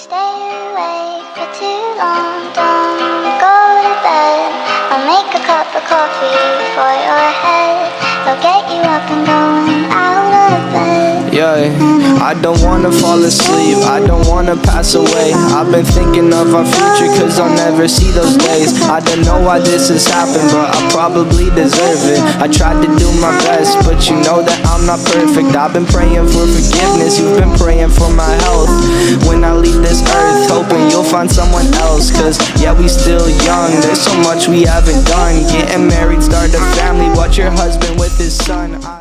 stay awake for too long, don't go to bed. I'll make a cup of coffee for your head. I'll get you up and going out of bed. Yeah, I don't wanna fall asleep, I don't wanna pass away. I've been thinking of our future cause I'll never see those days. I don't know why this has happened, but I probably deserve it. I tried to do my best, but you know that I'm not perfect. I've been praying for forgiveness, you've been praying for my health. When I leave this earth, hoping you'll find someone else. Cause yeah, we still young, there's so much we haven't done. Getting married, start a family, watch your husband with his son.